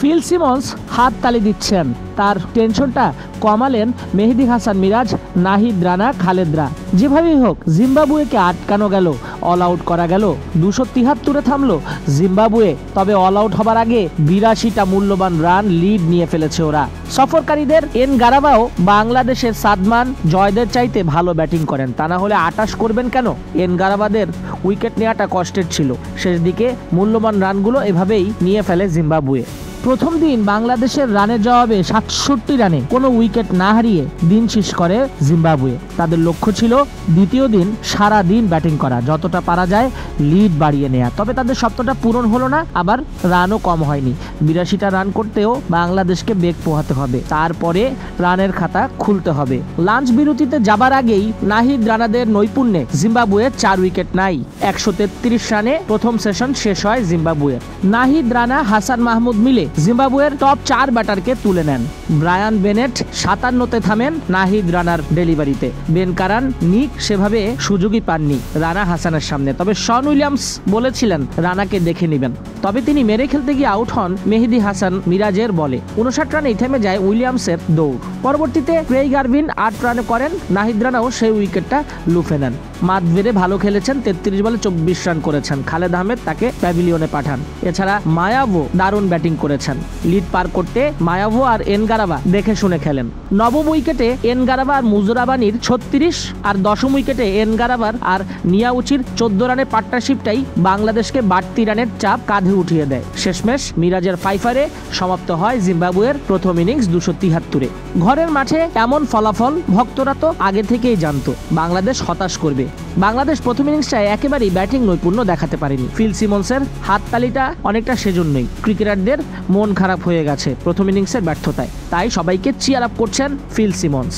Phil Simmons হাত তালি দিচ্ছেন, তার টেনশনটা কমালেন মেহেদী হাসান মিরাজ, নাহিদ রানা, খালেদরা। যেভাবেই হোক জিম্বাবুয়েকে আটকানো গেল, অল আউট করা গেল। 273-এ থামলো জিম্বাবুয়ে। তবে অল আউট হবার আগে 82টা মূল্যবান রান লিড নিয়ে ফেলেছে ওরা। সফরকারীদের এনগারাবাও বাংলাদেশের সাদমান জয়দের চাইতে ভালো ব্যাটিং করেন, তা না হলে 28 করবেন কেন? এনগারাবাদের উইকেট নেওয়াটা কষ্টের ছিল। শেষ দিকে মূল্যবান রানগুলো এভাবেই নিয়ে ফেলে জিম্বাবুয়ে। প্রথম দিন বাংলাদেশের রানের জবাবে 67 রানে কোনো উইকেট না হারিয়ে দিন শেষ করে জিম্বাবুয়ে। তাদের লক্ষ্য ছিল দ্বিতীয় দিন সারা দিন ব্যাটিং করা, যতটা পারা যায় লিড বাড়িয়ে নেয়া। তবে তাদের স্বপ্নটা পূরণ হলো না, আবার রানও কম হয়নি। 82টা রান করতেও বাংলাদেশকে বেগ পোহাতে হবে, তারপরে রানের খাতা খুলতে হবে। লাঞ্চ বিরতিতে যাবার আগেই নাহিদ রানাদের নৈপুণ্যে জিম্বাবুয়ের 4 উইকেট নাই। 133 রানে প্রথম সেশন শেষ হয় জিম্বাবুয়ের। নাহিদ রানা, হাসান মাহমুদ মিলে জিম্বাবুয়ের টপ 4 ব্যাটারকে তুলে নেন। ব্রায়ান বেনেট 57-তে থামেন নাহিদ রানার ডেলিভারিতে। বেন কারান, নিক সেভাবে সুযোগই পাননি রানা হাসানের সামনে। তবে শন উইলিয়ামস বলেছিলেন রানাকে দেখে নেবেন, তবে তিনি মেরে খেলতে গিয়ে আউট হন মেহেদী হাসান মিরাজের বলে। 59 রানেই থেমে যায় উইলিয়ামসের দৌড়। পরবর্তীতে ক্রেইগ আরভিন 8 রানে করেন, নাহিদ রানাও সেই উইকেটটা লুফে নেন। মাদভেরে ভালো খেলেছেন, 33 বলে 24 রান করেছেন। খালেদ আহমেদ তাকে প্যাভিলিয়নে পাঠান। এছাড়া মায়াভো দারুণ ব্যাটিং করেছেন। লিড পার করতে মায়াভো আর এনগারাবা দেখে শুনে খেলেন। নবম উইকেটে এনগারাবা আর মুজরাবানির 36 আর 10ম উইকেটে এনগারাবার আর নিয়াউচির 14 রানের পার্টনারশিপটাই বাংলাদেশকে বাড়তি রানের চাপ কাঁধে উঠিয়ে দেয়। শেষমেশ মিরাজের ফাইফারে সমাপ্ত হয় জিম্বাবুয়ের প্রথম ইনিংস 273-এ। ঘরের মাঠে এমন ফলাফল ভক্তরা তো আগে থেকেই জানতো বাংলাদেশ হতাশ করবে। বাংলাদেশ প্রথম ইনিংসটায় একেবারেই ব্যাটিং নৈপুণ্য দেখাতে পারেনি। ফিল সিমন্সের হাততালিটা অনেকটা সেজন্যই। ক্রিকেটারদের মন খারাপ হয়ে গেছে প্রথম ইনিংসের ব্যর্থতায়, তাই সবাইকে চিয়ার আপ করছেন ফিল সিমন্স।